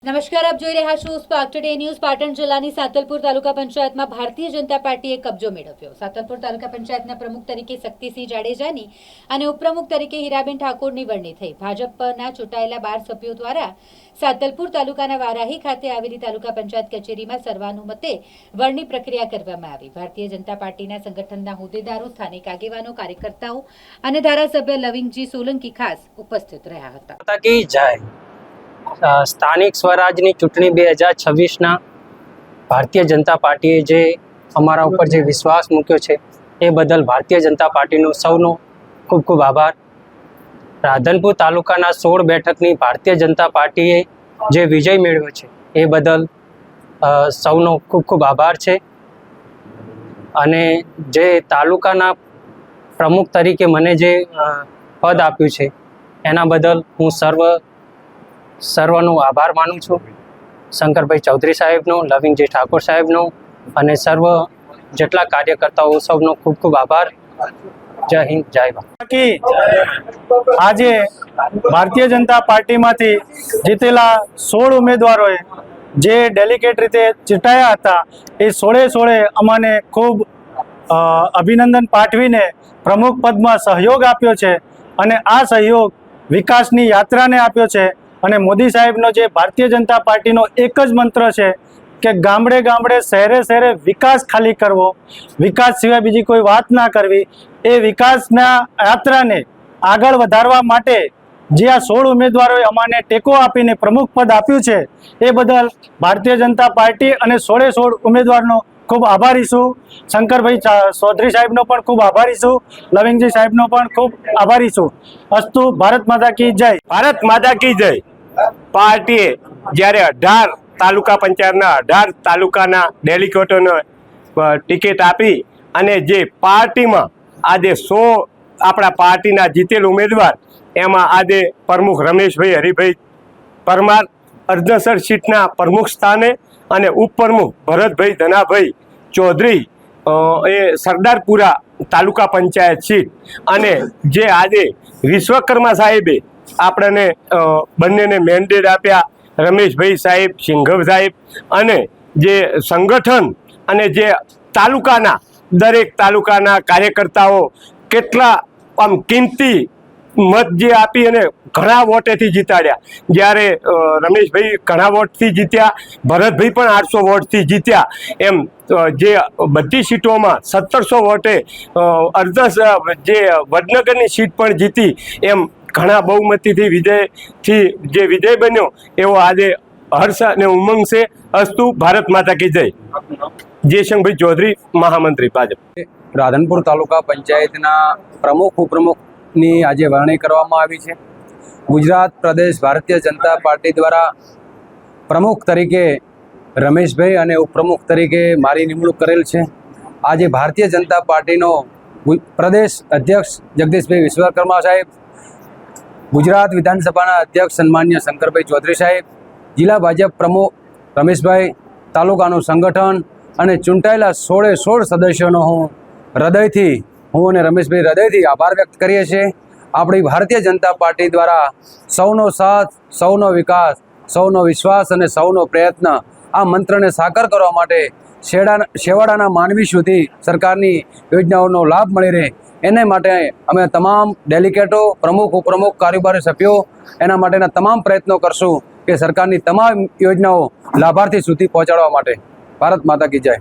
નમસ્કાર, આપ જોઈ રહ્યા છો સ્પાર્ક ટુડે ન્યૂઝ। પાટણ જિલ્લાની સાતલપુર તાલુકા પંચાયતમાં ભારતીય જનતા પાર્ટીએ કબજો મેળવ્યો। સાતલપુર તાલુકા પંચાયતના પ્રમુખ તરીકે શક્તિસિંહ જાડેજાની અને ઉપપ્રમુખ તરીકે હીરાબેન ઠાકોરની વરણી થઈ। ભાજપના ચૂંટાયેલા 12 સભ્યો દ્વારા સાતલપુર તાલુકાના વારાહી ખાતે આવેલી તાલુકા પંચાયત કચેરીમાં સર્વાનુમતે વરણી પ્રક્રિયા કરવામાં આવી। ભારતીય જનતા પાર્ટીના સંગઠનના હોદ્દેદારો, સ્થાનિક આગેવાનો, કાર્યકર્તાઓ અને ધારાસભ્ય લવિંગજી સોલંકી ખાસ ઉપસ્થિત રહ્યા હતા। સ્થાનિક સ્વરાજની ચૂંટણી 2026ના ભારતીય જનતા પાર્ટીએ જે અમારા ઉપર જે વિશ્વાસ મૂક્યો છે એ બદલ ભારતીય જનતા પાર્ટીનો સૌનો ખૂબ ખૂબ આભાર। રાધનપુર તાલુકાના 16 બેઠકની ભારતીય જનતા પાર્ટીએ જે વિજય મેળવ્યો છે એ બદલ સૌનો ખૂબ ખૂબ આભાર છે। અને જે તાલુકાના પ્રમુખ તરીકે મને જે પદ આપ્યું છે એના બદલ હું સર્વનો આભાર માનું છું। શંકરભાઈ ચૌધરી સાહેબનો, લવિંગજી ઠાકોર સાહેબનો અને સર્વ જેટલા કાર્યકર્તાઓ સૌનો ખૂબ ખૂબ આભાર। જય હિન્દ, જય ભારત। આજે ભારતીય જનતા પાર્ટીમાંથી જીતેલા 16 ઉમેદવારોએ જે ડેલિગેટ રીતે ચૂંટાયા હતા એ 16 અમને ખૂબ અભિનંદન પાઠવીને પ્રમુખ પદમાં સહયોગ આપ્યો છે અને આ સહયોગ વિકાસની યાત્રાને આપ્યો છે। અને મોદી સાહેબનો જે ભારતીય જનતા પાર્ટીનો એક જ મંત્ર છે કે ગામડે ગામડે, શહેરે શહેરે વિકાસ ખાલી કરવો, વિકાસ સિવાય બીજી કોઈ વાત ના કરવી। એ વિકાસના યાત્રાને આગળ વધારવા માટે જે આ 16 ઉમેદવારોએ અમને ટેકો આપીને પ્રમુખ પદ આપ્યું છે એ બદલ ભારતીય જનતા પાર્ટી અને 16 ઉમેદવારનો ખૂબ આભારી છું। શંકરભાઈ ચૌધરી સાહેબનો પણ ખૂબ આભારી છું, લવિંગજી સાહેબનો પણ ખૂબ આભારી છું। અસ્તુ, ભારત માતા કી જય। ભારત માતા કી જય। પાર્ટીએ જ્યારે 18 તાલુકા પંચાયતના 18 તાલુકાના ડેલિગેટોને ટિકિટ આપી અને જે પાર્ટીમાં આજે 100 આપણા પાર્ટીના જીતેલ ઉમેદવાર એમાં આજે પ્રમુખ રમેશભાઈ હરિભાઈ પરમાર અર્ધસર સીટના પ્રમુખ સ્થાને અને ઉપપ્રમુખ ભરતભાઈ ધનાભાઈ ચૌધરી એ સરદારપુરા તાલુકા પંચાયત સીટ અને જે આજે વિશ્વકર્મા સાહેબે આપણને બંનેને મેન્ડેટ આપ્યા, રમેશભાઈ સાહેબ, સિંઘવ સાહેબ, અને જે સંગઠન અને જે તાલુકાના દરેક તાલુકાના કાર્યકર્તાઓ કેટલા આમ કિંમતી મત જે આપી અને ઘણા વોટેથી જીતાડ્યા। જ્યારે રમેશભાઈ ઘણા વોટથી જીત્યા, ભરતભાઈ પણ 800 વોટથી જીત્યા, એમ જે બધી સીટોમાં 1700 વોટે જે વડનગરની સીટ પણ જીતી, એમ ઘણા બહુમતીથી જે વિજય બન્યો એવો આજે હર્ષ અને ઉમંગ છે। અસ્તુ, ભારત માતા કી જય। જયશંકરભાઈ ચૌધરી, મહામંત્રી, ભાજપ। રાધનપુર તાલુકા પંચાયતના પ્રમુખ ઉપપ્રમુખની આજે વરણી કરવામાં આવી છે। ગુજરાત પ્રદેશ ભારતીય જનતા પાર્ટી દ્વારા પ્રમુખ તરીકે રમેશભાઈ અને ઉપપ્રમુખ તરીકે મારી નિમણૂક કરેલ છે। આજે ભારતીય જનતા પાર્ટીનો પ્રદેશ અધ્યક્ષ જગદીશભાઈ વિશ્વકર્મા સાહેબ, ગુજરાત વિધાનસભાના અધ્યક્ષ સન્માન્ય શંકરભાઈ ચૌધરી સાહેબ, જિલ્લા ભાજપ પ્રમુખ રમેશભાઈ, તાલુકાનું સંગઠન અને ચૂંટાયેલા 16 સદસ્યોનો હું અને રમેશભાઈ હૃદયથી આભાર વ્યક્ત કરીએ છીએ। આપણી ભારતીય જનતા પાર્ટી દ્વારા સૌનો સાથ, સૌનો વિકાસ, સૌનો વિશ્વાસ અને સૌનો પ્રયત્ન આ મંત્રને સાકાર કરવા માટે છેવાડાના માનવી સુધી સરકારની યોજનાઓનો લાભ મળી રહે એને માટે અમે તમામ ડેલિગેટો, પ્રમુખ, ઉપપ્રમુખ, કારોબારી સભ્યો એના માટેના તમામ પ્રયત્નો કરશું કે સરકારની તમામ યોજનાઓ લાભાર્થી સુધી પહોંચાડવા માટે। ભારત માતા કી જય।